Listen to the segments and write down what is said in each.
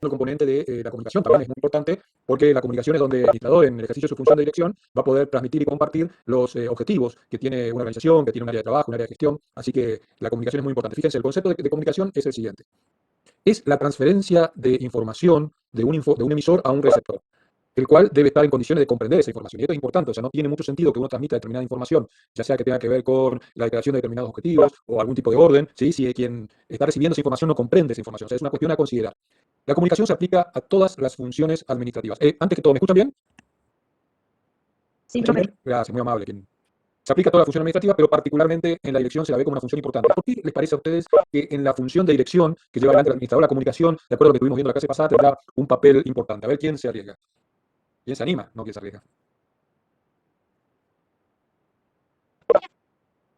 el componente de la comunicación también es muy importante porque la comunicación es donde el administrador, en el ejercicio de su función de dirección, va a poder transmitir y compartir los objetivos que tiene una organización, que tiene un área de trabajo, un área de gestión. Así que la comunicación es muy importante. Fíjense, el concepto de comunicación es el siguiente. Es la transferencia de información de un emisor a un receptor, el cual debe estar en condiciones de comprender esa información. Y esto es importante, o sea, no tiene mucho sentido que uno transmita determinada información, ya sea que tenga que ver con la declaración de determinados objetivos o algún tipo de orden, ¿sí? Si quien está recibiendo esa información no comprende esa información. O sea, es una cuestión a considerar. La comunicación se aplica a todas las funciones administrativas. Antes que todo, ¿me escuchan bien? Sí, ¿Me escuchan profe. bien? Gracias, muy amable. Se aplica a toda la función administrativa, pero particularmente en la dirección se la ve como una función importante. ¿Por qué les parece a ustedes que en la función de dirección que lleva adelante el administrador, la comunicación, de acuerdo a lo que estuvimos viendo la clase pasada, tendrá un papel importante? A ver quién se arriesga. ¿Quién se anima? No, quién se arriesga.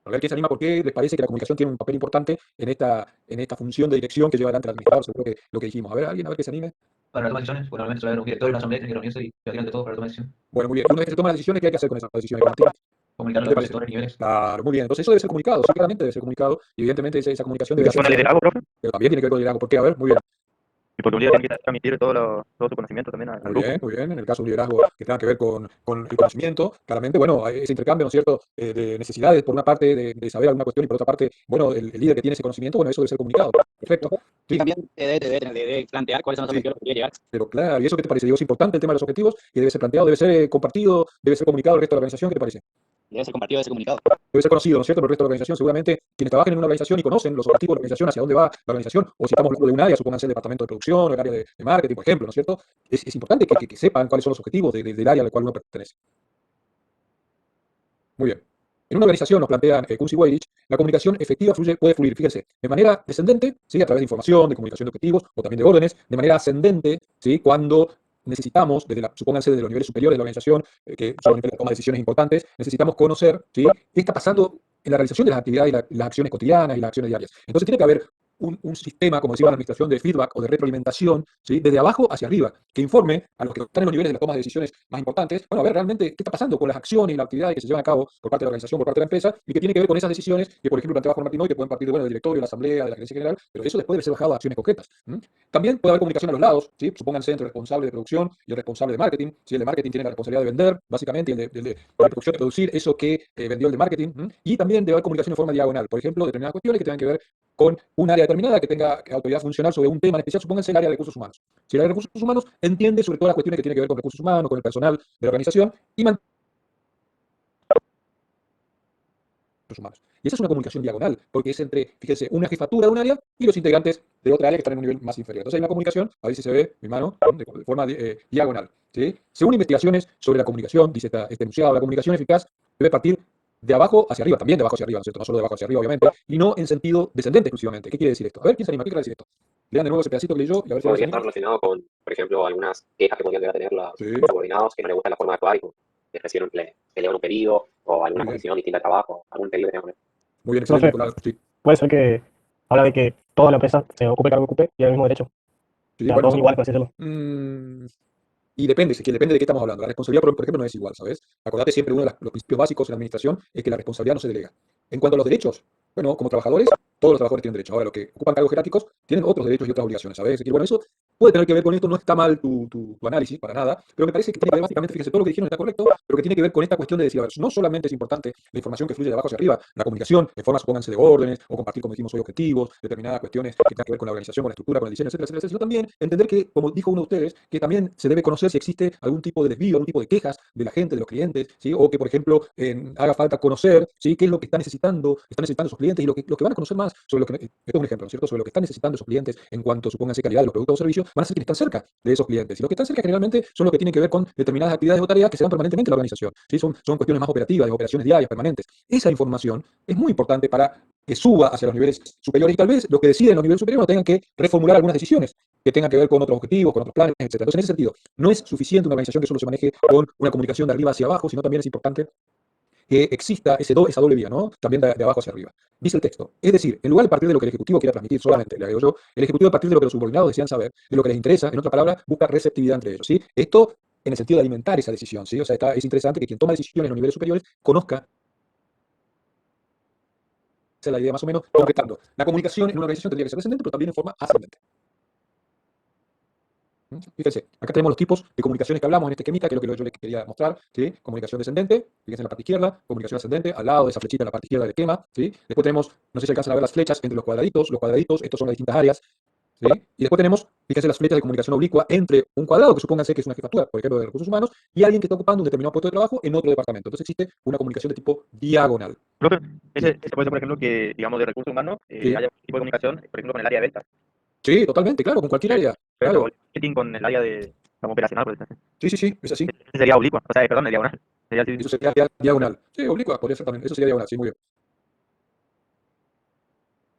A ver quién se anima, ¿por qué les parece que la comunicación tiene un papel importante en esta función de dirección que lleva adelante el administrador? Seguro que lo que dijimos. A ver, alguien, a ver que se anime. Para la toma de decisiones, bueno, normalmente suele haber un director y una asamblea, tiene que reunirse y debatir ante todo para la toma de decisión. Bueno, muy bien. Y una vez que se toman las decisiones, ¿qué hay que hacer con esas decisiones, Martín? Comunicarlo ¿Qué a te los parece? sectores, niveles. Claro, muy bien. Entonces eso debe ser comunicado, sí, claramente debe ser comunicado. Y evidentemente esa comunicación debe ¿Con el hacerse, liderazgo, profe? pero también tiene que ver con el liderazgo. ¿Por qué? A ver, muy bien. Y porque un líder tiene que transmitir todo su conocimiento también al Muy grupo. bien, muy bien. En el caso de un liderazgo que tenga que ver con el conocimiento, claramente, bueno, hay ese intercambio, ¿no es cierto?, de necesidades, por una parte, de saber alguna cuestión, y por otra parte, bueno, el líder que tiene ese conocimiento, bueno, eso debe ser comunicado. Perfecto. Y Sí, también debe plantear cuáles son los sí. objetivos que quiere llegar. Pero claro, ¿y eso qué te parece? Digo, es importante el tema de los objetivos, que debe ser planteado, debe ser compartido, debe ser comunicado al resto de la organización. ¿Qué te parece? Debe ser compartido, debe ser comunicado. Debe ser conocido, ¿no es cierto?, por el resto de la organización. Seguramente quienes trabajan en una organización y conocen los objetivos de la organización, hacia dónde va la organización, o si estamos hablando de un área, supónganse el departamento de producción o el área de marketing, por ejemplo, ¿no es cierto? Es importante que sepan cuáles son los objetivos del área al cual uno pertenece. Muy bien. En una organización, nos plantean Kunz y Weyrich, la comunicación efectiva puede fluir, fíjense, de manera descendente, ¿sí?, a través de información, de comunicación de objetivos o también de órdenes, de manera ascendente, ¿sí?, cuando necesitamos, supónganse desde los niveles superiores de la organización, que son los niveles de toma de decisiones importantes, necesitamos conocer, ¿sí?, qué está pasando en la realización de las actividades y las acciones cotidianas y las acciones diarias. Entonces tiene que haber un sistema, como decía la administración, de feedback o de retroalimentación, ¿sí?, desde abajo hacia arriba, que informe a los que están en los niveles de la toma de decisiones más importantes, bueno, a ver realmente qué está pasando con las acciones y las actividades que se llevan a cabo por parte de la organización, por parte de la empresa, y que tiene que ver con esas decisiones que, por ejemplo, planteaba Juan Martín hoy, que pueden partir de, bueno, del directorio, de la asamblea, de la gerencia general, pero eso después debe ser bajado a acciones concretas. También puede haber comunicación a los lados, ¿sí? Supónganse entre el responsable de producción y el responsable de marketing. ¿Sí? El de marketing tiene la responsabilidad de vender, básicamente, y el de producción de producir eso que vendió el de marketing. Y también debe haber comunicación de forma diagonal. Por ejemplo, determinadas cuestiones que tengan que ver con un área determinada que tenga autoridad funcional sobre un tema en especial, supónganse el área de recursos humanos. Si el área de recursos humanos entiende sobre todo las cuestiones que tienen que ver con recursos humanos, con el personal de la organización y humanos. Y esa es una comunicación diagonal, porque es entre, fíjense, una jefatura de un área y los integrantes de otra área que están en un nivel más inferior. Entonces hay una comunicación, a ver si se ve mi mano, de forma diagonal. ¿Sí? Según investigaciones sobre la comunicación, dice este enunciado, la comunicación eficaz debe partir de abajo hacia arriba, también de abajo hacia arriba, ¿no es cierto? No solo de abajo hacia arriba, obviamente, y no en sentido descendente exclusivamente. ¿Qué quiere decir esto? A ver, ¿quién se anima? ¿Qué quiere decir esto? Lean de nuevo ese pedacito que leyó y a ver si Podría alguien se estar anima. relacionado con, por ejemplo, algunas quejas que podrían llegar a tener los Sí, subordinados que no les gusta la forma de actuar y les reciben, le elevan un pedido o alguna muy bien. condición distinta de trabajo, algún pedido que tengan. Muy bien, excelente, Profe, Nicolás. Sí, puede ser que habla de que toda la empresa se ocupe el cargo que ocupe y el mismo derecho. O sí, sea, todos son bueno. iguales, por así decirlo. Y depende, que depende de qué estamos hablando. La responsabilidad, por ejemplo, no es igual, ¿sabes? Acordate siempre, uno de los principios básicos en la administración es que la responsabilidad no se delega. En cuanto a los derechos, bueno, como trabajadores, todos los trabajadores tienen derechos. Ahora, los que ocupan cargos jerárquicos tienen otros derechos y otras obligaciones, ¿sabes? Es decir, bueno, eso puede tener que ver con esto, no está mal tu análisis, para nada, pero me parece que tiene que ver básicamente, fíjense, todo lo que dijeron está correcto, pero que tiene que ver con esta cuestión de decir, a ver, no solamente es importante la información que fluye de abajo hacia arriba, la comunicación, en forma, supónganse, de órdenes, o compartir, como dijimos hoy, objetivos, determinadas cuestiones que tengan que ver con la organización, con la estructura, con el diseño, etcétera, etcétera, sino también entender que, como dijo uno de ustedes, que también se debe conocer si existe algún tipo de desvío, algún tipo de quejas de la gente, de los clientes, ¿sí? O que, por ejemplo, haga falta conocer, ¿sí?, qué es lo que están necesitando esos clientes y lo que van a conocer más sobre lo que, esto es un ejemplo, ¿no es cierto?, sobre lo que están necesitando esos clientes en cuanto, supónganse, calidad de los productos o servicios, van a ser quienes están cerca de esos clientes. Y los que están cerca generalmente son los que tienen que ver con determinadas actividades o tareas que se dan permanentemente en la organización. ¿Sí? Son cuestiones más operativas, de operaciones diarias, permanentes. Esa información es muy importante para que suba hacia los niveles superiores y tal vez los que deciden en los niveles superiores no tengan que reformular algunas decisiones que tengan que ver con otros objetivos, con otros planes, etcétera. Entonces, en ese sentido, no es suficiente una organización que solo se maneje con una comunicación de arriba hacia abajo, sino también es importante que exista esa doble vía, ¿no? También de abajo hacia arriba. Dice el texto. Es decir, en lugar de partir de lo que el Ejecutivo quiera transmitir solamente, le agrego yo, el Ejecutivo a partir de lo que los subordinados desean saber, de lo que les interesa, en otra palabra, busca receptividad entre ellos, ¿sí? Esto en el sentido de alimentar esa decisión, ¿sí? O sea, es interesante que quien toma decisiones en los niveles superiores conozca, esa es la idea más o menos, concretando. La comunicación en una organización tendría que ser descendente, pero también en forma ascendente. Fíjense, acá tenemos los tipos de comunicaciones que hablamos en este esquemita, que es lo que yo les quería mostrar, ¿sí? Comunicación descendente, fíjense en la parte izquierda, comunicación ascendente, al lado de esa flechita en la parte izquierda del esquema, ¿sí? Después tenemos, no sé si alcanzan a ver las flechas entre los cuadraditos, estos son las distintas áreas, ¿sí? Y después tenemos, fíjense, las flechas de comunicación oblicua entre un cuadrado, que supónganse que es una jefatura, por ejemplo, de recursos humanos, y alguien que está ocupando un determinado puesto de trabajo en otro departamento. Entonces existe una comunicación de tipo diagonal. Profe, ese puede ser, por ejemplo, que, digamos, de recursos humanos Sí. haya un tipo de comunicación, por ejemplo, con el área de ventas. Sí, totalmente, claro, con cualquier área. Pero Claro. el marketing con el área de, como operacional, por ejemplo. Sí, es así. Ese sería oblicua, o sea, perdón, el diagonal. Sería así. Eso sería diagonal. Sí, oblicua, podría ser también. Eso sería diagonal, sí, muy bien.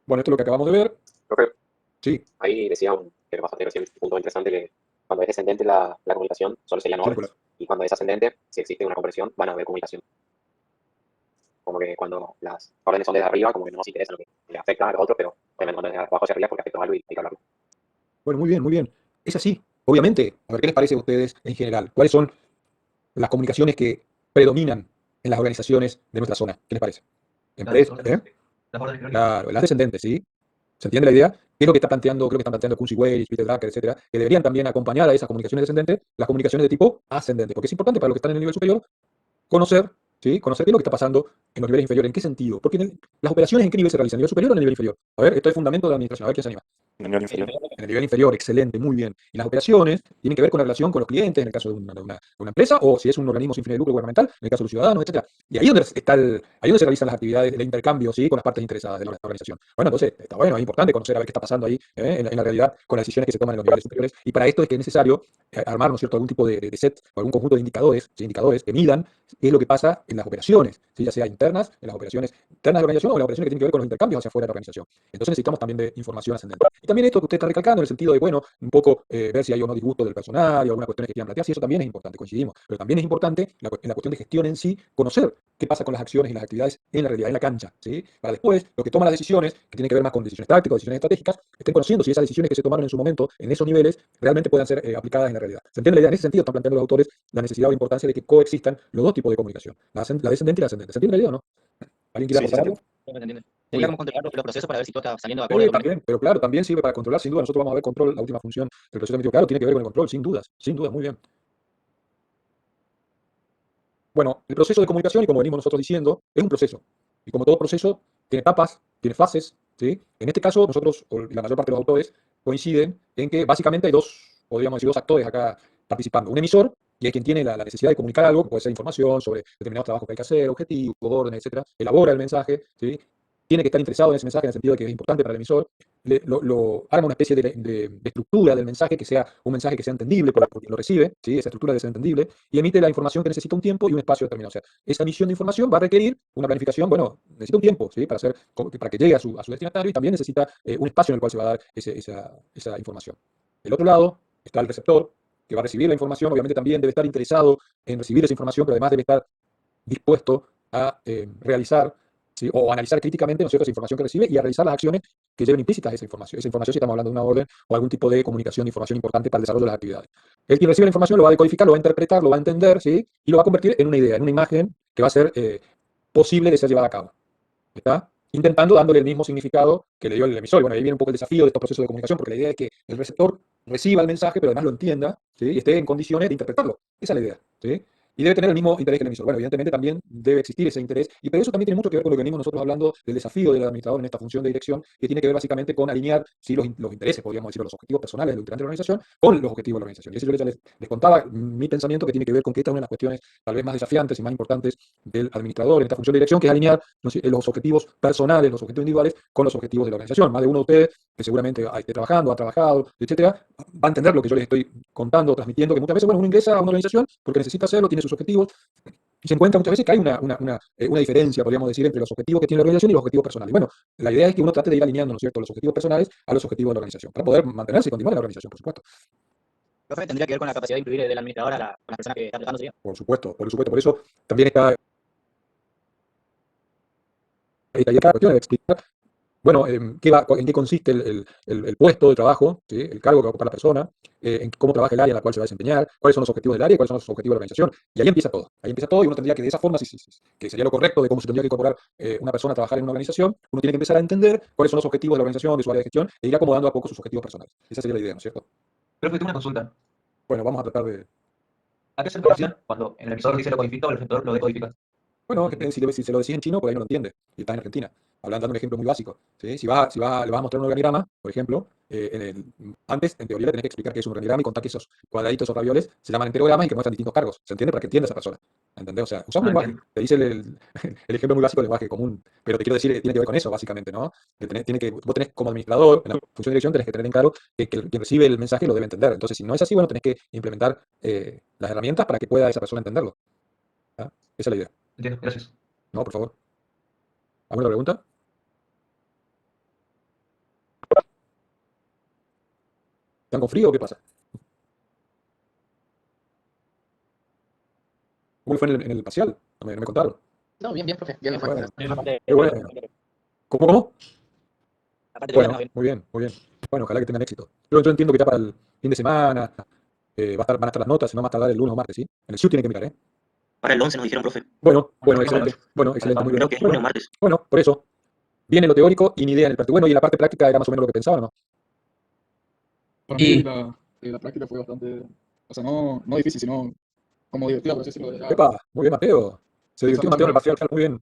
Bueno, esto es lo que acabamos de ver. Profe, Sí, ahí decía que lo pasaste recién, un punto interesante, que cuando es descendente la comunicación, solo serían sí, órdenes. Y cuando es ascendente, si existe una conversión, van a haber comunicación. Como que cuando las órdenes son desde arriba, como que no nos interesa lo que le afecta a los otros, pero obviamente cuando es de abajo hacia arriba porque afecta a algo y hay que hablarlo. bueno, muy bien, muy bien. Es así. Obviamente, a ver, ¿qué les parece a ustedes en general? ¿Cuáles son las comunicaciones que predominan en las organizaciones de nuestra zona? ¿Qué les parece? Empresa, ¿eh? Las órdenes jerárquicas. Claro, las descendentes, ¿sí? ¿Se entiende la idea? ¿Qué es lo que está planteando, creo que están planteando Kunzi Weiss, Peter Drucker, etcétera? Que deberían también acompañar a esas comunicaciones descendentes, las comunicaciones de tipo ascendente, porque es importante para los que están en el nivel superior conocer, ¿sí? Conocer qué es lo que está pasando en los niveles inferiores, en qué sentido. Porque las operaciones en qué nivel se realizan, ¿en el nivel superior o en el nivel inferior? A ver, esto es fundamento de la administración, a ver quién se anima. En el nivel inferior. En el nivel inferior, excelente, muy bien. Y las operaciones tienen que ver con la relación con los clientes, en el caso de una empresa, o si es un organismo sin fines de lucro gubernamental, en el caso de los ciudadanos, etcétera. Y ahí donde está ahí donde se realizan las actividades de intercambio, ¿sí? Con las partes interesadas de la organización. Bueno, entonces, está bueno, es importante conocer a ver qué está pasando ahí, en la realidad con las decisiones que se toman en los niveles superiores. Y para esto es que es necesario armar, ¿no es cierto?, algún tipo de set o algún conjunto de indicadores, ¿sí? Indicadores que midan qué es lo que pasa en las operaciones, ¿sí? Ya sea internas, en las operaciones internas de la organización o en las operaciones que tienen que ver con los intercambios hacia afuera de la organización. Entonces necesitamos también de información ascendente. Y también esto que usted está recalcando en el sentido de, bueno, un poco ver si hay o no disgusto del personal y algunas cuestiones que quieran plantear, sí, eso también es importante, coincidimos. Pero también es importante en la cuestión de gestión en sí, conocer qué pasa con las acciones y las actividades en la realidad, en la cancha, ¿sí? Para después, lo que toman las decisiones, que tienen que ver más con decisiones tácticas o decisiones estratégicas, estén conociendo si esas decisiones que se tomaron en su momento en esos niveles realmente puedan ser aplicadas en la realidad. ¿Se entiende la idea? En ese sentido están planteando los autores la necesidad o la importancia de que coexistan los dos tipos de comunicación, la descendente y la ascendente. ¿Se entiende la idea o no? ¿Alguien quiere Sí, sí, aportar algo? ¿Me entiendes? Muy Sería bien. como controlar los procesos para ver si todo está saliendo de acuerdo. También, pero claro, también sirve para controlar, sin duda. Nosotros vamos a ver control, la última función del proceso administrativo. Claro, tiene que ver con el control, sin dudas, muy bien. Bueno, el proceso de comunicación, y como venimos nosotros diciendo, es un proceso. Y como todo proceso, tiene etapas, tiene fases, ¿sí? En este caso, nosotros, o la mayor parte de los autores, coinciden en que básicamente hay dos, podríamos decir, dos actores acá participando. Un emisor, que es quien tiene la necesidad de comunicar algo, que puede ser información sobre determinados trabajos que hay que hacer, objetivos, órdenes, etcétera. Elabora el mensaje, ¿sí? Tiene que estar interesado en ese mensaje en el sentido de que es importante para el emisor. Arma una especie de estructura del mensaje que sea un mensaje que sea entendible por quien lo recibe, ¿sí? Esa estructura debe ser entendible, y emite la información que necesita un tiempo y un espacio determinado. O sea, esa emisión de información va a requerir una planificación, bueno, necesita un tiempo, ¿sí? Para que llegue a su destinatario, y también necesita un espacio en el cual se va a dar esa información. Del otro lado está el receptor, que va a recibir la información, obviamente también debe estar interesado en recibir esa información, pero además debe estar dispuesto a realizar, ¿sí? O analizar críticamente, ¿no es cierto?, esa información que recibe y a realizar las acciones que lleven implícitas esa información. Esa información, si estamos hablando de una orden o algún tipo de comunicación de información importante para el desarrollo de las actividades. El quien recibe la información lo va a decodificar, lo va a interpretar, lo va a entender, ¿sí? Y lo va a convertir en una idea, en una imagen que va a ser posible de ser llevada a cabo. ¿Está? Intentando dándole el mismo significado que le dio el emisor. Y bueno, ahí viene un poco el desafío de estos procesos de comunicación, porque la idea es que el receptor reciba el mensaje, pero además lo entienda, ¿sí? Y esté en condiciones de interpretarlo. Esa es la idea, ¿sí? Y debe tener el mismo interés que el emisor. Bueno, evidentemente también debe existir ese interés, y pero eso también tiene mucho que ver con lo que venimos nosotros hablando del desafío del administrador en esta función de dirección, que tiene que ver básicamente con alinear, ¿sí?, los intereses, podríamos decir, los objetivos personales del integrante de la organización con los objetivos de la organización. Y eso yo ya les contaba mi pensamiento, que tiene que ver con que esta es una de las cuestiones tal vez más desafiantes y más importantes del administrador en esta función de dirección, que es alinear, ¿no?, los objetivos personales, los objetivos individuales, con los objetivos de la organización. Más de uno de ustedes, que seguramente esté trabajando, ha trabajado, etcétera, va a entender lo que yo les estoy contando, transmitiendo, que muchas veces, bueno, uno ingresa a una organización porque necesita hacerlo, tiene sus objetivos, y se encuentra muchas veces que hay una diferencia, podríamos decir, entre los objetivos que tiene la organización y los objetivos personales. Y bueno, la idea es que uno trate de ir alineando, ¿no es cierto?, los objetivos personales a los objetivos de la organización, para poder mantenerse y continuar en la organización, por supuesto. Profe, tendría que ver con la capacidad de influir del administrador a la persona que está tratando, ¿sería? Por supuesto, por supuesto. Por eso también está ahí la cuestión de explicar, bueno, en qué consiste el puesto de trabajo, ¿sí?, el cargo que va a ocupar la persona, en cómo trabaja el área en la cual se va a desempeñar, cuáles son los objetivos del área y cuáles son los objetivos de la organización. Y ahí empieza todo. Ahí empieza todo, y uno tendría que, de esa forma, que sería lo correcto de cómo se tendría que incorporar una persona a trabajar en una organización, uno tiene que empezar a entender cuáles son los objetivos de la organización, de su área de gestión, e ir acomodando a poco sus objetivos personales. Esa sería la idea, ¿no es cierto? Pero tengo una consulta. Bueno, vamos a tratar de... ¿A qué se refiere cuando en el emisor dice lo codifica o el receptor lo decodifica? Bueno, si se lo decís en chino, por ahí no lo entiende. Y está en Argentina. Hablando, dando un ejemplo muy básico. ¿Sí? Le vas a mostrar un organigrama, por ejemplo, antes, en teoría, le tenés que explicar qué es un organigrama y contar que esos cuadraditos o ravioles se llaman enterogramas y que muestran distintos cargos. ¿Se entiende? Para que entienda esa persona. ¿Entendés? O sea, usás un lenguaje. Entiendo. Te dice el ejemplo muy básico del lenguaje común. Pero te quiero decir, tiene que ver con eso, básicamente, ¿no? Vos tenés como administrador, en la función de dirección, tenés que tener en claro que quien recibe el mensaje lo debe entender. Entonces, si no es así, bueno, tenés que implementar las herramientas para que pueda esa persona entenderlo. ¿Ah? Esa es la idea. Entiendo, gracias. No, por favor. ¿Alguna pregunta? ¿Están con frío o qué pasa? ¿Cómo le fue en el parcial? No me contaron. No, bien, bien, profe. Bien, bien, Bueno, fue. Aparte, qué bueno. ¿Cómo? aparte, Bueno, bien. muy bien, muy bien. Bueno, ojalá que tengan éxito. Yo entiendo que ya para el fin de semana van a estar las notas, si no más tardar el lunes o martes, ¿sí? En el SIU tiene que mirar, ¿eh? Para el 11 nos dijeron, profe. Bueno, excelente. Bueno, excelente, muy bien. Creo que es lunes o Bueno, martes. bueno, por eso. Viene lo teórico y ni idea en el práctico. Bueno, y en la parte práctica era más o menos lo que pensaban, ¿no? Para Y- mí la práctica fue bastante, o sea, no difícil, sino como divertida, por así decirlo. Epa, muy bien, Mateo. Se divirtió Mateo en el parcial, muy bien.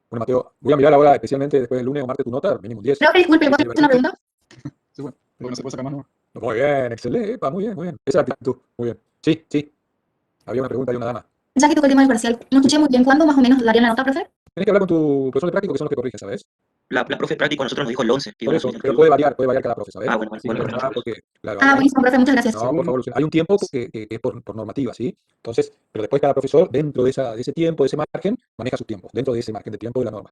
Bueno, Mateo, voy a mirar ahora, especialmente después del lunes o martes, tu nota, mínimo un 10. Profe, disculpe, ¿le puedo hacer una pregunta? Sí, bueno, pero no se puede sacar más, ¿no? Muy bien, excelente, epa, muy bien, muy bien. Esa es la actitud, muy bien. Sí, sí. Había una pregunta de una dama. Ya que tocó el tema del parcial, no escuché muy bien. ¿Cuándo más o menos darían la nota, profe? Tenés que hablar con tu profesor de práctico, que son los que corrigen, ¿sabes? La profe práctico a nosotros nos dijo el 11. Que Por íbamos a eso, subir pero el puede variar cada profe, ¿sabes? Ah, bueno, Sí, bueno, pero bueno, no, porque, claro, Ah, buenísimo, profe, muchas gracias. no, por favor, Luciano. Hay un tiempo que es por normativa, ¿sí? Entonces, pero después cada profesor, dentro de ese tiempo, de ese margen, maneja sus tiempos, dentro de ese margen de tiempo de la norma.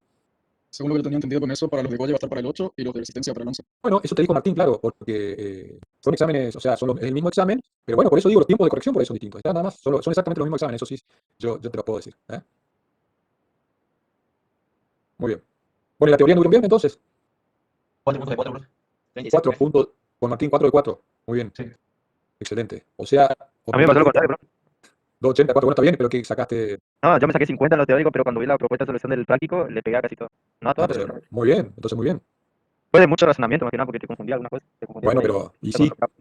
Según lo que yo tenía entendido con eso, para los de Goya va a estar para el 8 y los de resistencia para el 11. Bueno, eso te dijo Martín, claro, porque son exámenes, o sea, es el mismo examen, pero bueno, por eso digo, los tiempos de corrección por eso son distintos. Está nada más, son exactamente los mismos exámenes, eso sí, yo te lo puedo decir. ¿Eh? Muy bien. Bueno, ¿y la teoría anduvieron bien entonces? 4 puntos de 4, profe. 4 puntos, con Martín 4 de 4. Muy bien, Sí. excelente. O sea, A mí me pasó lo contrario, profe. 284, bueno, está bien, pero que sacaste. No, yo me saqué 50 en lo teórico, pero cuando vi la propuesta de solución del práctico, le pegué a casi todo. No a todas, pero Entonces, muy bien, entonces muy bien. fue de mucho razonamiento, más que nada, porque te confundía algunas cosas. Te confundía Bueno, con el- pero, y con sí, otro campo.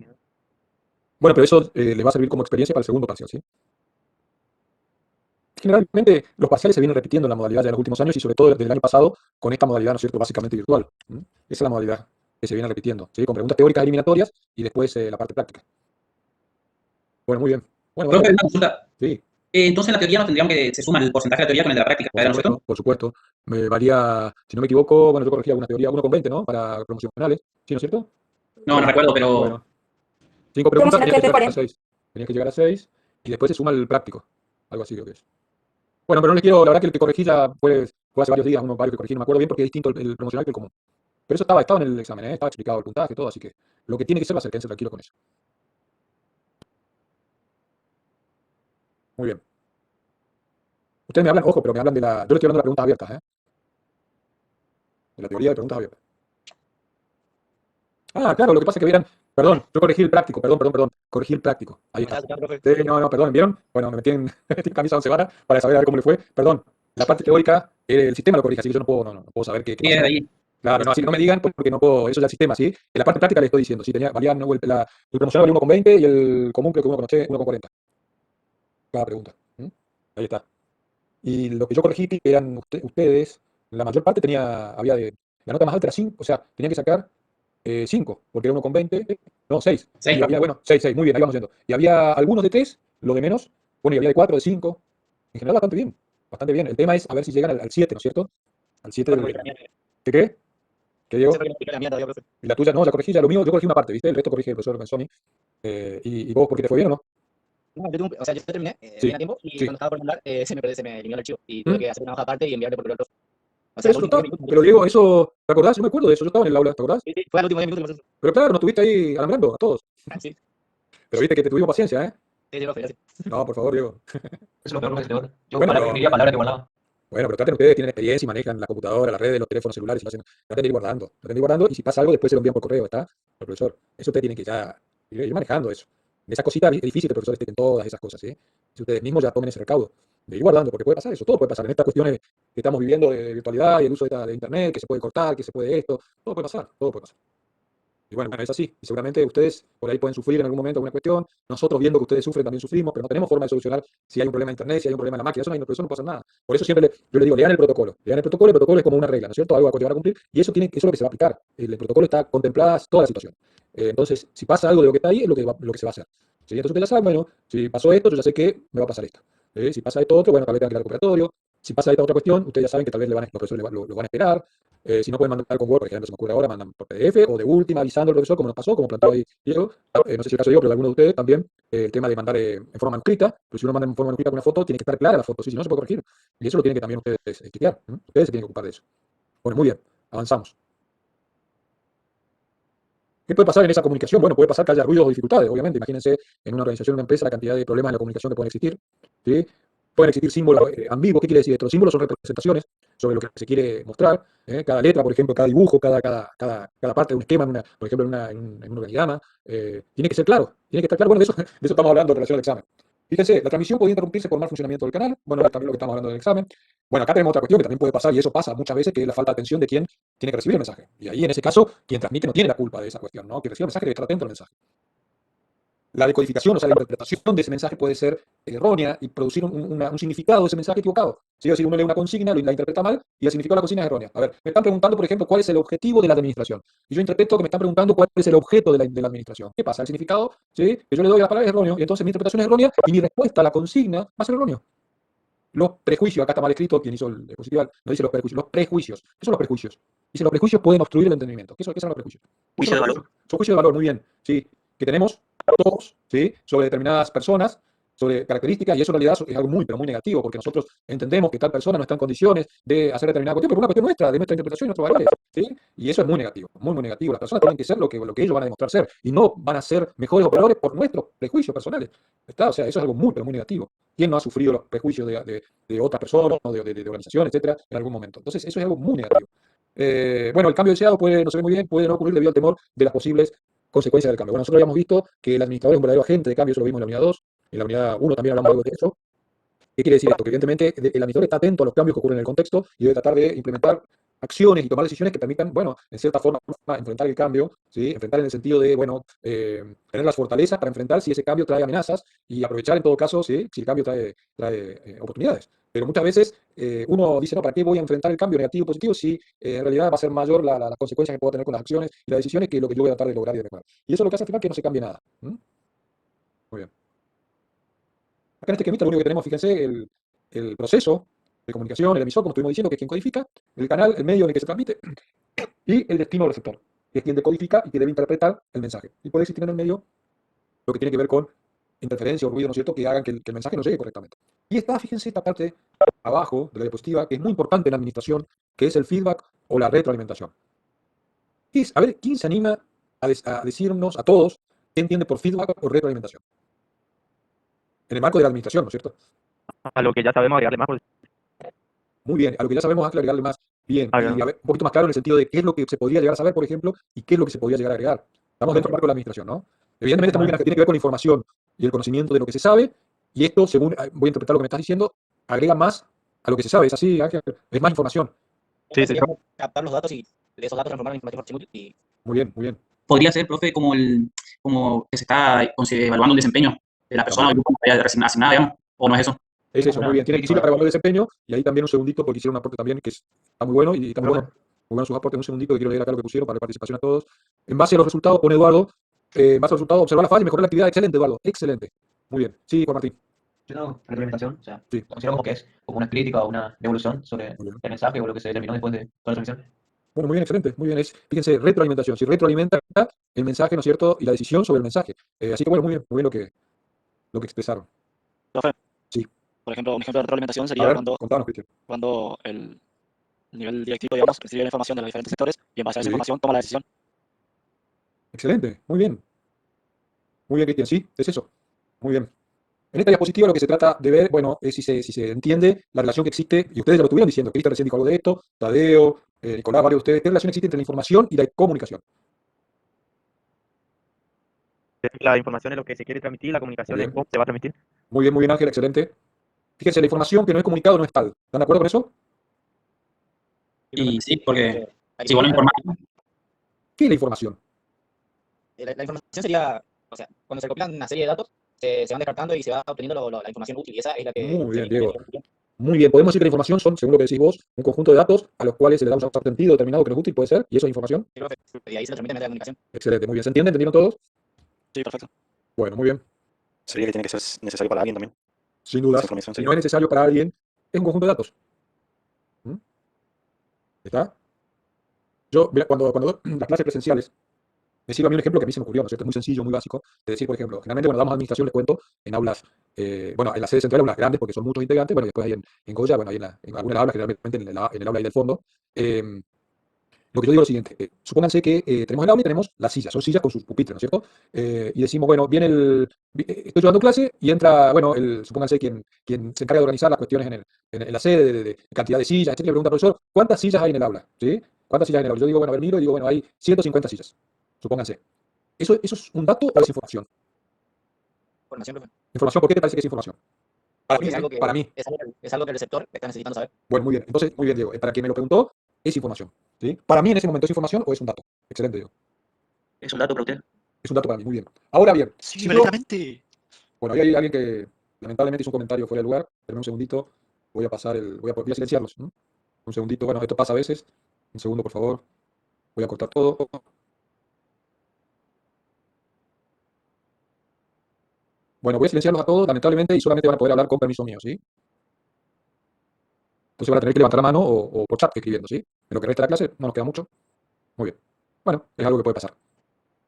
bueno, pero eso le va a servir como experiencia para el segundo parcial, ¿sí? Generalmente los parciales se vienen repitiendo en la modalidad ya en los últimos años y sobre todo desde el año pasado con esta modalidad, ¿no es cierto?, básicamente virtual. ¿Mm? Esa es la modalidad que se viene repitiendo, ¿sí? Con preguntas teóricas eliminatorias y después la parte práctica. Bueno, muy bien. Bueno, Profe, Mateo, una consulta. sí, Entonces, la teoría no tendríamos que se suma el porcentaje de la teoría con el de la práctica, ¿verdad, no es cierto? por supuesto. Me varía, si no me equivoco, bueno, yo corregí alguna teoría, 1,20, ¿no? Para promocionales, ¿sí, no es cierto? No, no recuerdo, pero. Bueno, 5 preguntas, Promocional tenías que llegar a 40. 6. Tenías que llegar a 6 y después se suma el práctico. Algo así creo que es. Bueno, pero no les quiero, la verdad que el que corregí ya fue hace varios días, varios que corregí, no me acuerdo bien porque es distinto el promocional que el común. Pero eso estaba en el examen, ¿eh? Estaba explicado el puntaje, todo, así que lo que tiene que ser va a ser, quédense tranquilos con eso. Muy bien. Ustedes me hablan, ojo, pero me hablan de la. Yo les estoy hablando de las preguntas abiertas, ¿eh? De la teoría de preguntas abiertas. Ah, claro, lo que pasa es que vieran. Perdón, yo corregí el práctico, perdón. Corregí el práctico. Ahí está. Sí, no, perdón, ¿vieron? Bueno, me metí en, metí en camisa 11 varas para saber a ver cómo le fue. Perdón, la parte teórica, el sistema lo corrige, así que yo no puedo saber qué Sí, es pasó. ahí. Claro, no, así que no me digan porque no puedo, eso ya es el sistema, ¿sí? En la parte práctica les estoy diciendo, sí, valían, no, el promocional valía 1,20 y el común creo que 1,40. Cada pregunta. ¿Mm? Ahí está. Y lo que yo corregí que eran ustedes, la mayor parte la nota más alta era 5, o sea, tenían que sacar 5, porque era 1,20, no, 6. Seis. Y había, bueno, 6, muy bien, ahí vamos yendo. Y había algunos de 3, los de menos, bueno, y había de 4, de 5. En general, bastante bien, bastante bien. El tema es a ver si llegan al 7, ¿no es cierto? Al 7 del. ¿Qué qué? ¿Qué Diego? Y la tuya, no, ya corregí, ya lo mío, yo corregí una parte, ¿viste? El resto corrige el profesor Benzoni. ¿Y vos, por qué te fue bien o no? No, o sea, yo terminé Sí, bien a tiempo y sí. cuando estaba por mandar, se me eliminó el archivo y tuve ¿Mm? que hacer una hoja aparte y enviarle por correo al profe. O sea, Pero, los eso últimos está, 10 minutos. pero Diego, eso, ¿te acordás? Yo me acuerdo de eso, yo estaba en el aula, ¿te acordás? Sí, sí, fue al último 10 minutos que me pasó. Pero claro, nos tuviste ahí alambrando a todos. Sí, Pero viste que te tuvimos paciencia, ¿eh? sí, profe, gracias. No, por favor, Diego. Eso es lo peor que se te borra. Yo Bueno, escribía palabras que guardaba. Bueno, pero traten ustedes, tienen experiencia y manejan la computadora, las redes, los teléfonos celulares, y lo hacen. Traten de ir guardando. Traten de ir guardando y si pasa algo, después se lo envían por correo, ¿está? Al profesor. Eso ustedes tienen que ya ir manejando eso. De esas cositas es difícil que el profesor esté en todas esas cosas, ¿sí? Si ustedes mismos ya tomen ese recaudo de ir guardando, porque puede pasar eso, todo puede pasar. En estas cuestiones que estamos viviendo de virtualidad y el uso de Internet, que se puede cortar, que se puede esto, todo puede pasar, todo puede pasar. Y bueno, es así. Y seguramente ustedes por ahí pueden sufrir en algún momento alguna cuestión. Nosotros viendo que ustedes sufren también sufrimos, pero no tenemos forma de solucionar si hay un problema de internet, si hay un problema en la máquina. Eso no puede hacer nada. Por eso siempre yo le digo, lean el protocolo. Lean el protocolo es como una regla, ¿no es cierto? Algo a llevar a cumplir. Y eso es lo que se va a aplicar. El protocolo está contemplada toda la situación. Entonces, si pasa algo de lo que está ahí, es lo que se va a hacer. ¿Sí? Entonces ustedes ya saben, bueno, si pasó esto, yo ya sé que me va a pasar esto. Si pasa esto otro, bueno, tal vez tenga que ir al recuperatorio. Si pasa esta otra cuestión, ustedes ya saben que tal vez los profesores lo van a esperar. Si no pueden mandar con Word, por ejemplo, se me ocurre ahora, mandan por PDF o de última avisando al profesor, como nos pasó, como planteó ahí Diego. No sé si es el caso de Diego, pero de alguno de ustedes también, el tema de mandar en forma manuscrita. Pero si uno manda en forma manuscrita con una foto, tiene que estar clara la foto, ¿sí? Si no, se puede corregir. Y eso lo tienen que también ustedes chequear. Ustedes se tienen que ocupar de eso. Bueno, muy bien, avanzamos. ¿Qué puede pasar en esa comunicación? Bueno, puede pasar que haya ruidos o dificultades, obviamente. Imagínense en una organización, en una empresa, la cantidad de problemas en la comunicación que pueden existir. ¿Sí? Pueden existir símbolos ambiguos. ¿Qué quiere decir esto? Los símbolos son representaciones sobre lo que se quiere mostrar. Cada letra, por ejemplo, cada dibujo, cada parte de un esquema, por ejemplo, en un organigrama, tiene que ser claro. Tiene que estar claro. Bueno, de eso estamos hablando en relación al examen. Fíjense, la transmisión podía interrumpirse por mal funcionamiento del canal. Bueno, también lo que estamos hablando del examen. Bueno, acá tenemos otra cuestión que también puede pasar, y eso pasa muchas veces, que es la falta de atención de quien tiene que recibir el mensaje. Y ahí, en ese caso, quien transmite no tiene la culpa de esa cuestión, ¿no? Quien recibe el mensaje debe estar atento al mensaje. La decodificación, o sea, la interpretación de ese mensaje puede ser errónea y producir un significado de ese mensaje equivocado. Si uno lee una consigna, la interpreta mal y el significado de la consigna es errónea. A ver, me están preguntando, por ejemplo, cuál es el objetivo de la administración. Y yo interpreto que me están preguntando cuál es el objeto de la administración. ¿Qué pasa? El significado, ¿sí?, que yo le doy a la palabra es erróneo, y entonces mi interpretación es errónea y mi respuesta a la consigna va a ser erróneo. Los prejuicios, acá está mal escrito, quien hizo el diapositival, no dice los prejuicios, los prejuicios. ¿Qué son los prejuicios? Dice, los prejuicios pueden obstruir el entendimiento. ¿Qué son los prejuicios? Juicio de valor. Son juicios de valor, muy bien, sí, que tenemos todos, ¿sí?, sobre determinadas personas, sobre características, y eso en realidad es algo muy, pero muy negativo, porque nosotros entendemos que tal persona no está en condiciones de hacer determinada cuestión, pero una cuestión nuestra, de nuestra interpretación y nuestros valores, ¿sí? Y eso es muy negativo, muy, muy negativo. Las personas tienen que ser lo que ellos van a demostrar ser, y no van a ser mejores o peores por nuestros prejuicios personales. ¿Está? O sea, eso es algo muy, pero muy negativo. ¿Quién no ha sufrido los prejuicios de otras personas, o de organizaciones, etcétera, en algún momento? Entonces, eso es algo muy negativo. Bueno, el cambio deseado no se ve muy bien, puede no ocurrir debido al temor de las posibles consecuencias del cambio. Bueno, nosotros habíamos visto que el administrador es un verdadero agente de cambio, eso lo vimos en la unidad 2, en la unidad 1 también hablamos algo de eso. ¿Qué quiere decir esto? Que evidentemente el administrador está atento a los cambios que ocurren en el contexto y debe tratar de implementar acciones y tomar decisiones que permitan, bueno, en cierta forma, enfrentar el cambio, ¿sí? Enfrentar en el sentido de, bueno, tener las fortalezas para enfrentar si ese cambio trae amenazas y aprovechar en todo caso, ¿sí?, si el cambio trae oportunidades. Pero muchas veces uno dice, no, ¿para qué voy a enfrentar el cambio negativo o positivo si en realidad va a ser mayor las consecuencias que puedo tener con las acciones y las decisiones que lo que yo voy a tratar de lograr y de mejorar? Y eso es lo que hace al final que no se cambie nada. Muy bien. Acá en este esquemita lo único que tenemos, fíjense, el proceso de comunicación, el emisor, como estuvimos diciendo, que es quien codifica, el canal, el medio en el que se transmite, y el destino receptor, que es quien decodifica y que debe interpretar el mensaje. Y puede existir en el medio lo que tiene que ver con interferencia o ruido, ¿no es cierto?, que hagan que el mensaje no llegue correctamente. Y está, fíjense, esta parte abajo de la diapositiva, que es muy importante en la administración, que es el feedback o la retroalimentación. A ver, ¿quién se anima a decirnos a todos qué entiende por feedback o retroalimentación? En el marco de la administración, ¿no es cierto? A lo que ya sabemos agregarle más, pues, Muy bien, a lo que ya sabemos hay que agregarle más. Bien, Ah, y bien. a ver, un poquito más claro en el sentido de qué es lo que se podría llegar a saber, por ejemplo, y qué es lo que se podría llegar a agregar. Estamos dentro del marco de la administración, ¿no? Evidentemente está muy bien que tiene que ver con la información y el conocimiento de lo que se sabe, y esto, según voy a interpretar lo que me estás diciendo, agrega más a lo que se sabe. ¿Es así, Ángel? Es más información. Sí, Sería como captar los datos y de esos datos transformar en información útil y Muy bien, muy bien. Podría ser, profe, como que se está evaluando un desempeño de la persona o el grupo que haya asignada, digamos, o no es eso. Es eso, muy bien. Tiene que sirve para evaluar el desempeño, y ahí también un segundito, porque hicieron un aporte también que está muy bueno, y está muy bueno sus aportes. Un segundito que quiero leer acá lo que pusieron para la participación a todos. En base a los resultados, pone Eduardo, en base a los resultados, observar la falla y mejorar la actividad. Excelente, Eduardo, excelente. Muy bien. Sí, Juan Martín. Yo no, retroalimentación, o sea, Sí. considero como que es como una crítica o una devolución sobre Muy bien. el mensaje o lo que se determinó después de toda la transmisión. Bueno, muy bien, excelente. Muy bien. Fíjense, retroalimentación. Si retroalimenta el mensaje, ¿no es cierto?, y la decisión sobre el mensaje. Así que bueno, muy bien lo que expresaron. Profe, Sí. por ejemplo, un ejemplo de retroalimentación A sería ver, contanos, Cristian. cuando el nivel directivo, digamos, recibe la información de los diferentes sectores y en base a esa Sí. información toma la decisión. Excelente, muy bien. Muy bien, Cristian, sí, es eso. Muy bien. En esta diapositiva lo que se trata de ver, bueno, es si se entiende la relación que existe, y ustedes ya lo estuvieron diciendo, Cristian recién dijo algo de esto, Tadeo, Nicolás, varios de ustedes, ¿qué relación existe entre la información y la comunicación? la información es lo que se quiere transmitir, la comunicación es Bien. cómo se va a transmitir. Muy bien, Ángel, excelente. Fíjense, la información que no es comunicado no es tal. ¿Están de acuerdo con eso? Y sí, porque Ahí si vos no informás, ¿Qué es la información? La información sería, o sea, cuando se recopilan una serie de datos, se van descartando y se va obteniendo la información útil, y esa es la que Muy se bien, viene Diego. investigando. Muy bien. Podemos decir que la información son, según lo que decís vos, un conjunto de datos a los cuales se le da un sentido determinado que nos es útil, puede ser, y eso es información. Sí, profe, y ahí se le transmite mediante la comunicación. Excelente, muy bien. ¿Se entiende? ¿Entendieron todos? Sí, perfecto. Bueno, muy bien. Sería que tiene que ser necesario para alguien también. Sin dudas. Esa información Si sería. no es necesario para alguien, es un conjunto de datos. ¿Mm? ¿Está? Yo, mira, cuando doy las clases presenciales, me sirve a mí un ejemplo que a mí se me ocurrió, ¿no es cierto? Es muy sencillo, muy básico. De decir, por ejemplo, generalmente cuando damos administración, les cuento, en aulas, bueno, en la sede central, aulas grandes, porque son muchos integrantes, bueno, y después ahí en Goya, bueno, ahí en algunas aulas, generalmente en el aula ahí del fondo. Lo que yo digo es lo siguiente, supónganse que tenemos el aula y tenemos las sillas, son sillas con sus pupitres, ¿no es cierto? Y decimos, bueno, viene estoy llevando clase y entra, bueno, supónganse quien se encarga de organizar las cuestiones en la sede, de cantidad de sillas, etcétera, le pregunta al profesor, ¿cuántas sillas hay en el aula? ¿Sí? ¿Cuántas sillas hay en el aula? Yo digo, bueno, a ver, miro y digo, bueno, hay 150 sillas, supónganse. ¿Eso es un dato o es información? Información, profe. Información, ¿por qué te parece que es información? Para mí, Porque es algo que, para mí. es algo que el receptor está necesitando saber. Bueno, muy bien. Entonces, muy bien, Diego. Para quien me lo preguntó, es información. ¿Sí? Para mí en ese momento es información o es un dato. Excelente, Diego. Es un dato para usted. Es un dato para mí, muy bien. Ahora bien, Sí, si yo, perfectamente. bueno, ahí hay alguien que lamentablemente hizo un comentario fuera de lugar. Espérame un segundito. Voy a silenciarlos. ¿No? Un segundito. Bueno, esto pasa a veces. Un segundo, por favor. Voy a cortar todo. Bueno, voy a silenciarlos a todos, lamentablemente, y solamente van a poder hablar con permiso mío, ¿sí? Entonces van a tener que levantar la mano o por chat escribiendo, ¿sí? En lo que resta de la clase, no nos queda mucho. Muy bien. Bueno, es algo que puede pasar.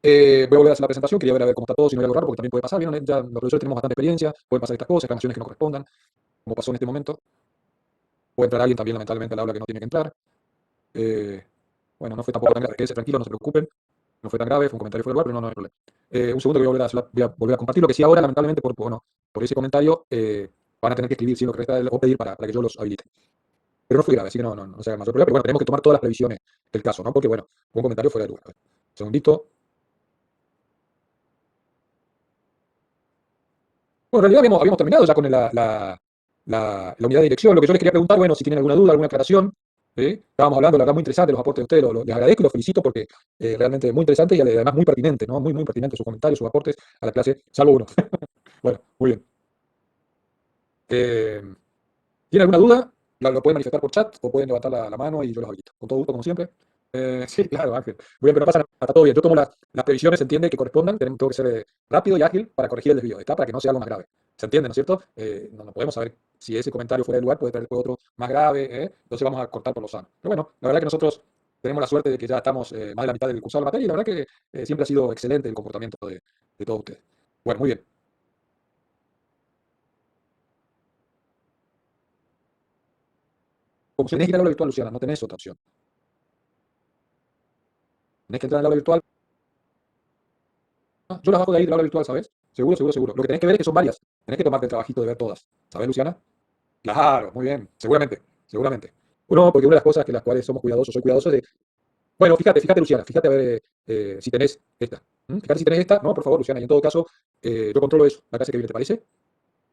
Voy a volver a hacer la presentación, quería ver a ver cómo está todo, si no hay algo raro, porque también puede pasar, ¿vieron? Ya los profesores tenemos bastante experiencia, pueden pasar estas cosas, reclamaciones que no correspondan, como pasó en este momento. Puede entrar alguien también, lamentablemente, al aula que no tiene que entrar. Eh, bueno, no fue tampoco tan grave, quédense tranquilos, no se preocupen, no fue tan grave, fue un comentario fuera de lugar, pero no hay problema. Un segundo que voy a volver a compartir, lo que sí ahora, lamentablemente, bueno, por ese comentario, van a tener que escribir, sí, lo que resta o pedir para que yo los habilite. Pero no fue grave, así que no se haga mayor problema, pero bueno, tenemos que tomar todas las previsiones del caso, ¿no? Porque, bueno, fue un comentario fuera de lugar. A ver, segundito. Bueno, en realidad habíamos terminado ya con la unidad de dirección. Lo que yo les quería preguntar, bueno, si tienen alguna duda, alguna aclaración. ¿Sí? Estábamos hablando, la verdad, muy interesante los aportes de ustedes. Les agradezco y los felicito porque realmente muy interesante y además muy pertinente, ¿no? Muy, muy pertinente sus comentarios, sus aportes a la clase, salvo uno. Bueno, muy bien. ¿Tienen alguna duda? Lo pueden manifestar por chat o pueden levantar la mano y yo los habilito. Con todo gusto, como siempre. Sí, claro, Ángel. Muy bien, pero no pasa nada, está todo bien. Yo tomo las previsiones, se entiende, que correspondan. Tengo que ser rápido y ágil para corregir el desvío, ¿está? Para que no sea algo más grave. ¿Se entiende, no es cierto? No podemos saber si ese comentario fuera de lugar puede traer otro más grave, ¿eh? Entonces vamos a cortar por lo sano. Pero bueno, la verdad que nosotros tenemos la suerte de que ya estamos más de la mitad del cursado de la materia y la verdad que siempre ha sido excelente el comportamiento de todos ustedes. Bueno, muy bien. Como tenés que ir al aula virtual, Luciana, no tenés otra opción. Tenés que entrar al aula virtual. Yo las bajo de ahí del aula virtual, ¿sabes? Seguro, seguro, seguro. Lo que tenés que ver es que son varias. Tenés que tomarte el trabajito de ver todas. ¿Sabes, Luciana? Claro, muy bien. Seguramente, seguramente. Uno, porque una de las cosas que las cuales somos cuidadosos, soy cuidadoso de. Bueno, fíjate, Luciana, fíjate a ver si tenés esta. Fíjate si tenés esta. No, por favor, Luciana. Y en todo caso, yo controlo eso. La clase que viene, ¿te parece?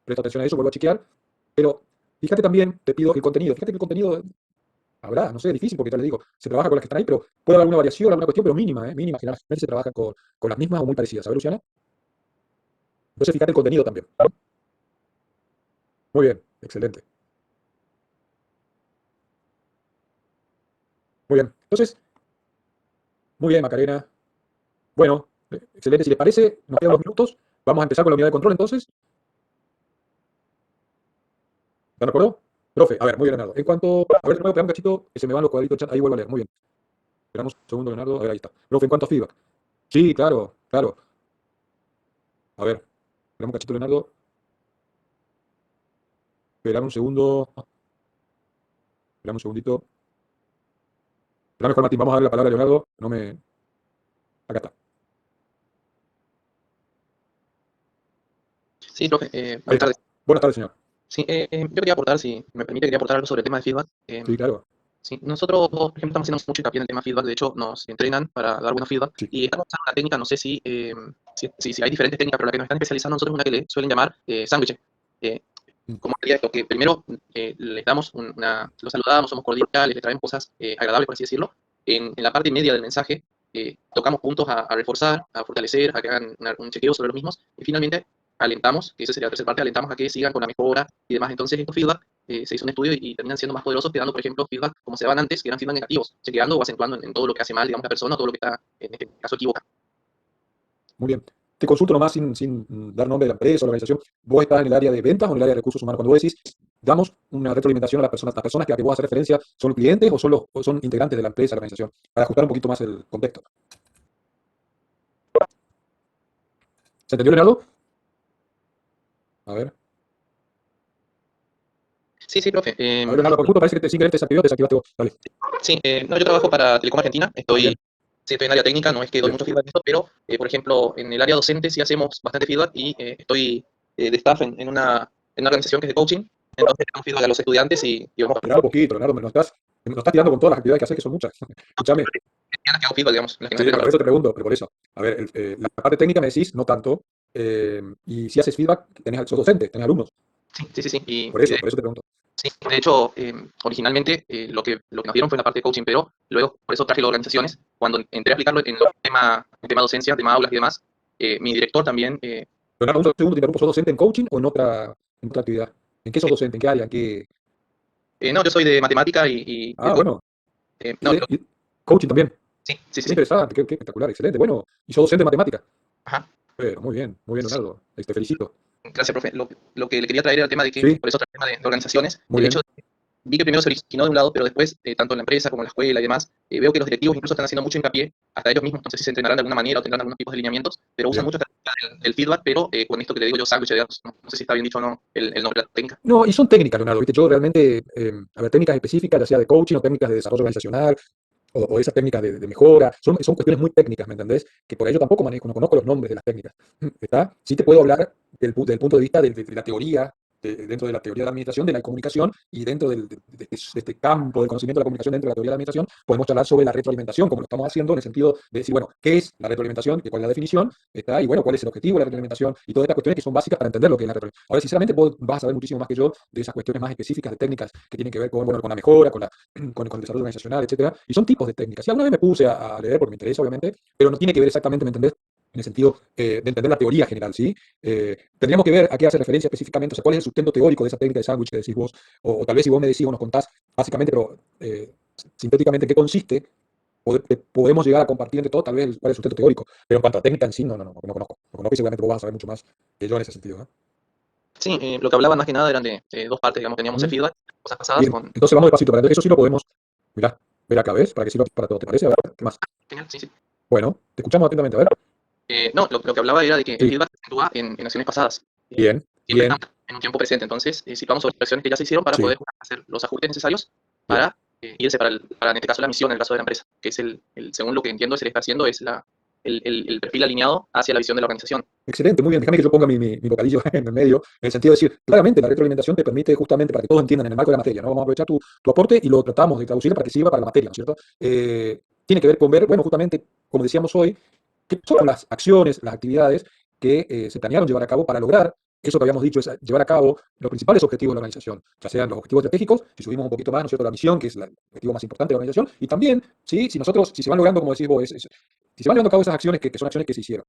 Presta atención a eso, vuelvo a chequear. Pero fíjate también, te pido el contenido. Fíjate que el contenido habrá, no sé, es difícil porque ya les digo, se trabaja con las que están ahí, pero puede haber alguna variación, alguna cuestión, pero mínima, ¿eh? Mínima. Generalmente se trabaja con las mismas o muy parecidas. ¿Sabes, Luciana? Entonces, fíjate el contenido también. Muy bien, excelente. Muy bien. Entonces, muy bien, Macarena. Bueno, excelente. Si les parece, nos quedan 2 minutos. Vamos a empezar con la unidad de control entonces. ¿Están de acuerdo? Profe, a ver, muy bien, Leonardo. En cuanto. A ver, de nuevo, esperamos un cachito que se me van los cuadritos del chat. Ahí vuelvo a leer. Muy bien. Esperamos un segundo, Leonardo. A ver, ahí está. Profe, en cuanto a feedback. Sí, claro, claro. A ver, esperamos un cachito, Leonardo. Esperamos un segundo. Esperamos un segundito. Esperamos, mejor, Martín. Vamos a darle la palabra a Leonardo. No me. Acá está. Sí, profe, Ahí buenas está. tardes. Buenas tardes, señor. Sí, yo quería aportar, si me permite, quería aportar algo sobre el tema de feedback. Sí, claro. Sí, nosotros, por ejemplo, estamos haciendo mucho hincapié en el tema de feedback. De hecho, nos entrenan para dar buenos feedback. Sí. Y estamos usando una técnica, no sé si hay diferentes técnicas, pero la que nos están especializando nosotros es una que le suelen llamar sándwiches. ¿Cómo sería esto? Que primero les damos los saludamos, somos cordiales, les traemos cosas agradables, por así decirlo. En la parte media del mensaje tocamos puntos a reforzar, a fortalecer, a que hagan un chequeo sobre los mismos, y finalmente alentamos, que esa sería la tercera parte, alentamos a que sigan con la mejora y demás. Entonces estos feedback, se hizo un estudio y terminan siendo más poderosos, quedando, por ejemplo, feedback como se daban antes, que eran feedback negativos, chequeando o acentuando en todo lo que hace mal, digamos, la persona, o todo lo que está, en este caso, equivocado. Muy bien. Te consulto nomás sin dar nombre de la empresa o la organización. ¿Vos estás en el área de ventas o en el área de recursos humanos? Cuando vos decís, damos una retroalimentación a las personas que a que vos haces referencia, ¿son clientes o son integrantes de la empresa, de la organización? Para ajustar un poquito más el contexto. ¿Se entendió, Leonardo? A ver. Sí, sí, profe. A ver, Leonardo, por justo parece que sin querer te desactivaste vos. Dale. Sí, no, yo trabajo para Telecom Argentina, Bien. sí, estoy en área técnica, no es que doy Bien. mucho feedback en esto, pero, por ejemplo, en el área docente sí hacemos bastante feedback y estoy de staff en una organización que es de coaching, entonces damos feedback a los estudiantes y vamos a Leonardo, poquito, Leonardo, nos estás tirando con todas las actividades que haces, que son muchas. Escúchame. las que hago feedback, digamos, las que Sí, nos por eso te pregunto, pero por eso. A ver, la parte técnica me decís, no tanto. Y si haces feedback, sos docente, tenés alumnos. Sí, y Por eso te pregunto. sí, de hecho, originalmente lo que nos dieron fue la parte de coaching, pero luego por eso traje las organizaciones. Cuando entré a aplicarlo en tema docencia, tema aulas y demás, mi director también, Leonardo, un segundo, te interrumpo. ¿Sos docente en coaching o en otra actividad? ¿En qué sos docente? ¿En qué área? ¿En qué? no, yo soy de matemática y Ah, bueno. no, Y coaching también. sí, Qué interesante, qué espectacular, excelente. Bueno, y sos docente de matemática. ajá. Pero muy bien, Leonardo. Te felicito. Gracias, profe. Lo que le quería traer era el tema de que, Sí, por eso trae el tema de organizaciones, muy el bien. hecho de vi que primero se originó de un lado, pero después, tanto en la empresa como en la escuela y demás, veo que los directivos incluso están haciendo mucho hincapié, hasta ellos mismos, no sé si se entrenarán de alguna manera o tendrán algunos tipos de lineamientos, pero usan Bien. mucho esta técnica del feedback, pero con esto que le digo yo, sándwich, digamos, no sé si está bien dicho o no el nombre de la técnica. No, y son técnicas, Leonardo. ¿Viste? Yo realmente, a ver, técnicas específicas, ya sea de coaching o técnicas de desarrollo organizacional, o esas técnicas de mejora, son cuestiones muy técnicas, ¿me entendés? Que por ello tampoco manejo, no conozco los nombres de las técnicas. ¿Está? Sí te puedo hablar del punto de vista de la teoría, dentro de la teoría de la administración, de la comunicación, y dentro de este campo del conocimiento de la comunicación dentro de la teoría de la administración, podemos hablar sobre la retroalimentación, como lo estamos haciendo en el sentido de decir, bueno, ¿qué es la retroalimentación? ¿Cuál es la definición? ¿Está? Y bueno, ¿cuál es el objetivo de la retroalimentación? Y todas estas cuestiones que son básicas para entender lo que es la retroalimentación. Ahora, sinceramente, vos vas a saber muchísimo más que yo de esas cuestiones más específicas de técnicas que tienen que ver con, bueno, con la mejora, con el desarrollo organizacional, etcétera. Y son tipos de técnicas. Y alguna vez me puse a leer porque me interesa, obviamente, pero no tiene que ver exactamente, ¿me entendés? En el sentido de entender la teoría general, ¿sí? Tendríamos que ver a qué hace referencia específicamente, o sea, cuál es el sustento teórico de esa técnica de sándwich que decís vos, o tal vez si vos me decís o nos contás básicamente, pero sintéticamente en qué consiste, podemos llegar a compartir entre todos tal vez cuál es el sustento teórico, pero en cuanto a técnica en sí, no conozco. No conozco y seguramente vos vas a saber mucho más que yo en ese sentido, ¿eh? Sí, lo que hablaba más que nada eran de dos partes, digamos, teníamos el feedback, cosas pasadas Bien, con... entonces vamos despacito, para eso sí lo podemos, mirá, ver acá, ¿ves? Para que sirva para todo, ¿te parece? A ver, ¿qué más? Genial, sí. Bueno, te escuchamos atentamente, a ver. No, lo que hablaba era de que el Sí, feedback se actúa en acciones pasadas. bien, Siempre bien, estamos en un tiempo presente, entonces situamos sobre acciones que ya se hicieron para sí, poder hacer los ajustes necesarios bien. para irse para, en este caso, la misión, en el caso de la empresa, que es según lo que entiendo, se le está haciendo, es el perfil alineado hacia la visión de la organización. Excelente, muy bien. Déjame que yo ponga mi bocadillo en el medio, en el sentido de decir, claramente la retroalimentación te permite justamente para que todos entiendan en el marco de la materia, ¿no? Vamos a aprovechar tu aporte y lo tratamos de traducir para que sirva para la materia, ¿no es cierto? Tiene que ver con ver, bueno, justamente, como decíamos hoy, qué son las acciones, las actividades que se planearon llevar a cabo para lograr eso que habíamos dicho, es llevar a cabo los principales objetivos de la organización, ya sean los objetivos estratégicos, si subimos un poquito más, ¿no es cierto?, la misión, que es el objetivo más importante de la organización, y también, ¿sí? Si se van logrando, como decís vos, si se van llevando a cabo esas acciones que son acciones que se hicieron.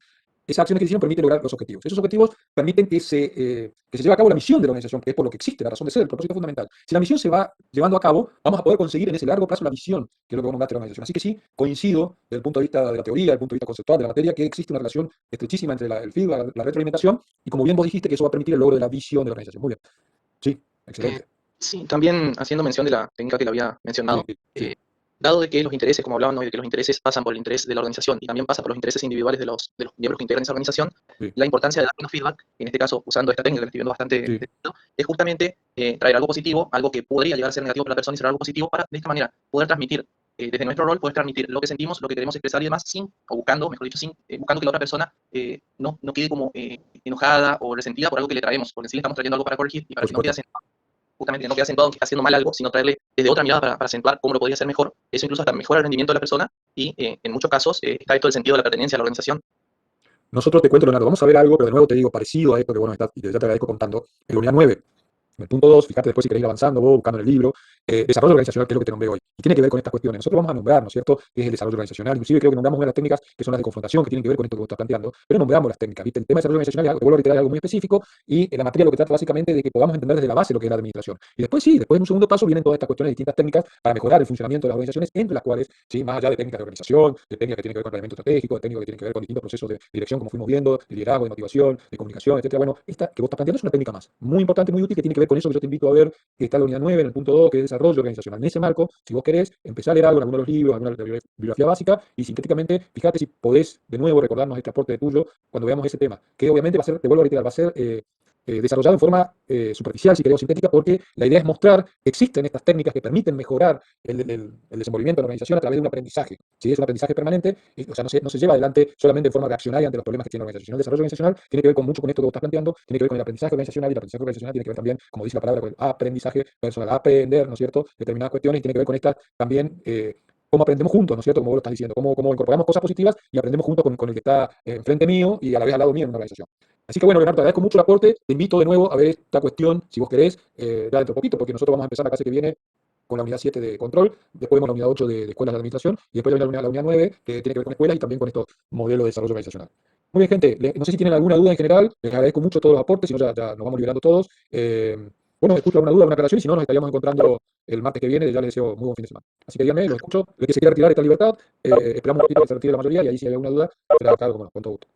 Esas acciones que se hicieron permiten lograr los objetivos. Esos objetivos permiten que se lleve a cabo la misión de la organización, que es por lo que existe, la razón de ser, el propósito fundamental. Si la misión se va llevando a cabo, vamos a poder conseguir en ese largo plazo la visión, que es lo que va a nombrarte la organización. Así que sí, coincido desde el punto de vista de la teoría, desde el punto de vista conceptual de la materia, que existe una relación estrechísima entre el feedback, la retroalimentación, y como bien vos dijiste, que eso va a permitir el logro de la visión de la organización. Muy bien. Sí, excelente. Sí, también haciendo mención de la técnica que le había mencionado, Sí. dado de que los intereses, como hablaban hoy, de que los intereses pasan por el interés de la organización y también pasa por los intereses individuales de los miembros que integran esa organización, Sí. la importancia de dar unos feedback, en este caso usando esta técnica que estoy viendo bastante, Sí. es justamente traer algo positivo, algo que podría llegar a ser negativo para la persona y ser algo positivo para, de esta manera, poder transmitir desde nuestro rol, poder transmitir lo que sentimos, lo que queremos expresar y demás, buscando que la otra persona no quede como enojada o resentida por algo que le traemos, porque sí le estamos trayendo algo para corregir y para Por que no quede supuesto. justamente no quede acentuado que está haciendo mal algo, sino traerle desde otra mirada para acentuar cómo lo podría hacer mejor. Eso incluso hasta mejora el rendimiento de la persona y en muchos casos está esto del sentido de la pertenencia a la organización. Nosotros, te cuento, Leonardo, vamos a ver algo, pero de nuevo te digo, parecido a esto que bueno, ya te agradezco contando, en la unidad 9. En el punto 2, fíjate después si queréis ir avanzando vos, buscando en el libro, desarrollo organizacional, que es lo que te nombré hoy. Y tiene que ver con estas cuestiones. Nosotros vamos a nombrar, ¿no es cierto?, qué es el desarrollo organizacional. Inclusive creo que nombramos una de las técnicas que son las de confrontación, que tienen que ver con esto que vos estás planteando, pero nombramos las técnicas, ¿viste? El tema de desarrollo organizacional es algo, te vuelvo a reiterar, algo muy específico, y en la materia lo que trata básicamente de que podamos entender desde la base lo que es la administración. Y después sí, después en un segundo paso vienen todas estas cuestiones de distintas técnicas para mejorar el funcionamiento de las organizaciones, entre las cuales, sí, más allá de técnicas de organización, de técnicas que tienen que ver con planeamiento estratégico, de técnicas que tienen que ver con distintos procesos de dirección, como fuimos viendo, de liderazgo, de motivación, de comunicación, etcétera. Bueno, esta que vos estás planteando es una técnica más, muy importante, muy útil, que tiene que ver con eso que yo te invito a ver, que está en la unidad 9, en el punto 2, que es desarrollo organizacional. En ese marco, si vos querés, empezar a leer algo en alguno de los libros, alguna de la bibliografía básica, y sintéticamente, fíjate si podés de nuevo recordarnos este aporte tuyo cuando veamos ese tema, que obviamente va a ser, te vuelvo a reiterar, va a ser desarrollado en forma superficial, si querés, sintética, porque la idea es mostrar que existen estas técnicas que permiten mejorar el desenvolvimiento de la organización a través de un aprendizaje. Si es un aprendizaje permanente, o sea, no se lleva adelante solamente de forma reaccionaria ante los problemas que tiene la organización. El desarrollo organizacional tiene que ver con mucho con esto que vos estás planteando, tiene que ver con el aprendizaje organizacional, y el aprendizaje organizacional tiene que ver también, como dice la palabra, con el aprendizaje personal, aprender, ¿no es cierto?, determinadas cuestiones, y tiene que ver con esta también. Cómo aprendemos juntos, ¿no es cierto? Como vos lo estás diciendo, cómo incorporamos cosas positivas y aprendemos juntos con el que está enfrente mío y a la vez al lado mío en una organización. Así que bueno, Leonardo, te agradezco mucho el aporte. Te invito de nuevo a ver esta cuestión, si vos querés, ya dentro de poquito, porque nosotros vamos a empezar la clase que viene con la unidad 7 de control, después vemos la unidad 8 de escuelas de administración, y después la unidad 9, que tiene que ver con escuelas y también con estos modelos de desarrollo organizacional. Muy bien, gente. No sé si tienen alguna duda en general. Les agradezco mucho todos los aportes, si no ya nos vamos liberando todos. Bueno, escucho alguna duda, alguna aclaración, y si no, nos estaríamos encontrando el martes que viene. Ya les deseo muy buen fin de semana. Así que díganme, los escucho. El que se quiera retirar esta libertad, esperamos un poquito que se retire la mayoría, y ahí si hay alguna duda, será acá con todo gusto.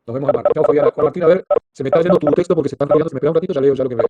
Nos vemos el martes. Chao, Fabiana. Juan Martín, a ver, se me está yendo tu texto porque se están retirando, se me espera un ratito, ya leo ya lo que me